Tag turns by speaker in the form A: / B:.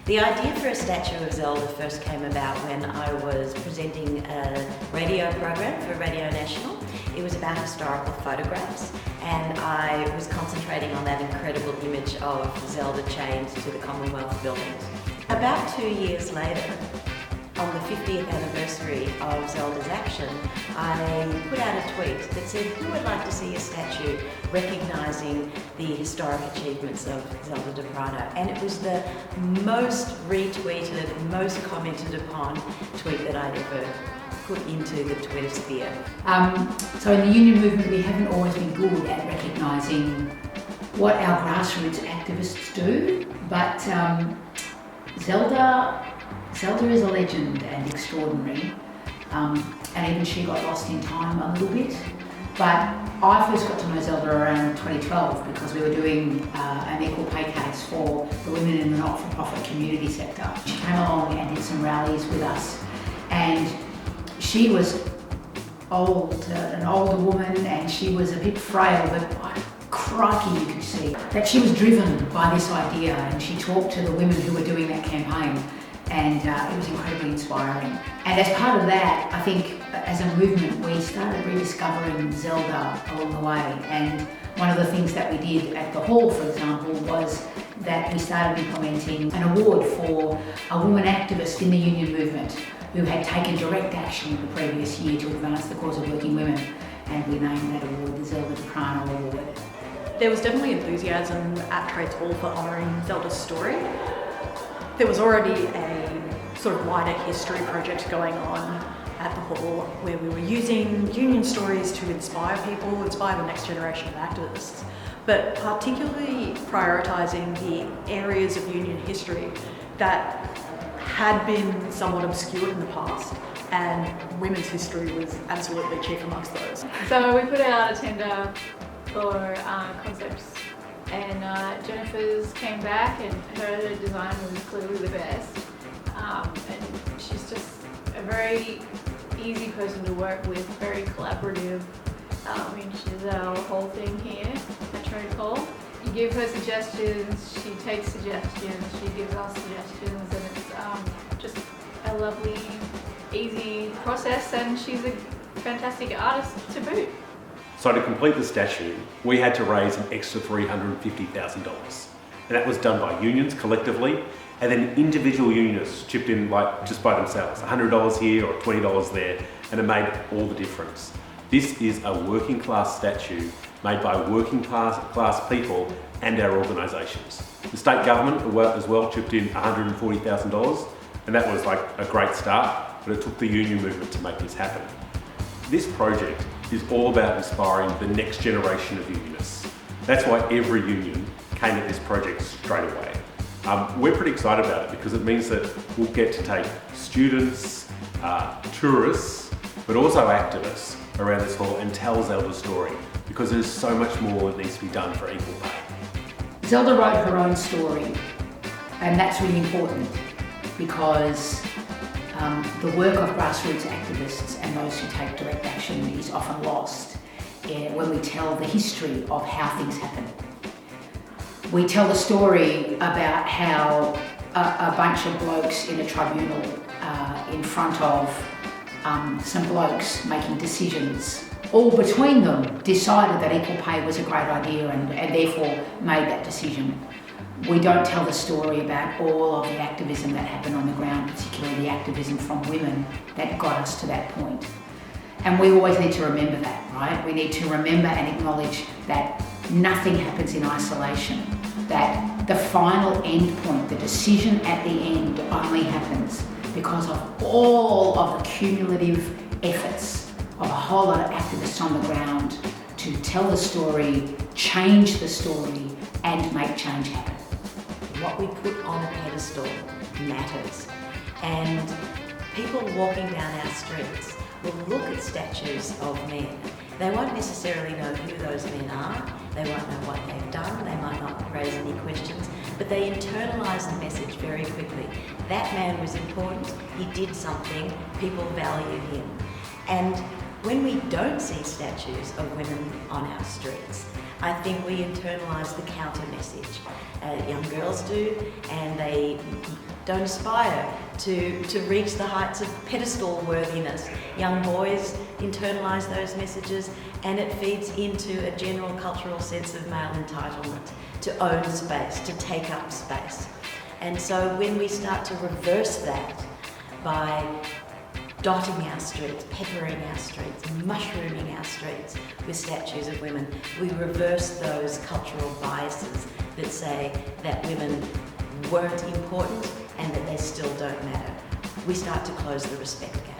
A: The idea for a statue of Zelda first came about when I was presenting a radio program for Radio National. It was about historical photographs, and I was concentrating on that incredible image of Zelda chained to the Commonwealth buildings. About 2 years later, on the 50th anniversary of Zelda's action, I put out a tweet that said, who would like to see a statue recognising the historic achievements of Zelda D'Aprano? And it was the most retweeted, most commented upon tweet that I'd ever put into the Twitter sphere.
B: So in the union movement, we haven't always been good at recognising what our grassroots activists do, but Zelda is a legend and extraordinary, and even she got lost in time a little bit. But I first got to know Zelda around 2012 because we were doing an equal pay case for the women in the not-for-profit community sector. She came along and did some rallies with us, and she was old, an older woman, and she was a bit frail, but crikey, you could see that she was driven by this idea, and she talked to the women who were doing that campaign, and it was incredibly inspiring. And as part of that, I think as a movement, we started rediscovering Zelda along the way. And one of the things that we did at the hall, for example, was that we started implementing an award for a woman activist in the union movement who had taken direct action the previous year to advance the cause of working women. And we named that award the Zelda D'Aprano Award.
C: There was definitely enthusiasm at Trades Hall for honouring Zelda's story. There was already a sort of wider history project going on at the hall where we were using union stories to inspire people, inspire the next generation of activists, but particularly prioritising the areas of union history that had been somewhat obscured in the past, and women's history was absolutely chief amongst those.
D: So we put out a tender for concepts, and Jennifer's came back, and her design was clearly the best, and she's just a very easy person to work with, very collaborative. She's our whole thing here at Trade Hall. You give her suggestions, she takes suggestions, she gives us suggestions, and it's just a lovely, easy process, and she's a fantastic artist to boot.
E: So to complete the statue, we had to raise an extra $350,000. And that was done by unions collectively, and then individual unionists chipped in like just by themselves, $100 here or $20 there, and it made all the difference. This is a working class statue made by working class people and our organisations. The state government as well chipped in $140,000, and that was like a great start, but it took the union movement to make this happen. This project is all about inspiring the next generation of unionists. That's why every union came at this project straight away. We're pretty excited about it because it means that we'll get to take students, tourists, but also activists around this hall and tell Zelda's story, because there's so much more that needs to be done for equal pay.
B: Zelda wrote her own story, and that's really important because the work of grassroots activists and those who take direct action is often lost when we tell the history of how things happen. We tell the story about how a bunch of blokes in a tribunal in front of some blokes making decisions, all between them decided that equal pay was a great idea and therefore made that decision. We don't tell the story about all of the activism that happened on the ground, particularly the activism from women that got us to that point. And we always need to remember that, right? We need to remember and acknowledge that nothing happens in isolation, that the final end point, the decision at the end, only happens because of all of the cumulative efforts of a whole lot of activists on the ground to tell the story, change the story, and make change happen.
A: What we put on a pedestal matters, and people walking down our streets will look at statues of men. They won't necessarily know who those men are, they won't know what they've done, they might not raise any questions, but they internalise the message very quickly. That man was important, he did something, people value him. And when we don't see statues of women on our streets, I think we internalise the counter message. Young girls do, and they don't aspire to reach the heights of pedestal worthiness. Young boys internalise those messages, and it feeds into a general cultural sense of male entitlement, to own space, to take up space. And so when we start to reverse that by dotting our streets, peppering our streets, mushrooming our streets with statues of women, we reverse those cultural biases that say that women weren't important and that they still don't matter. We start to close the respect gap.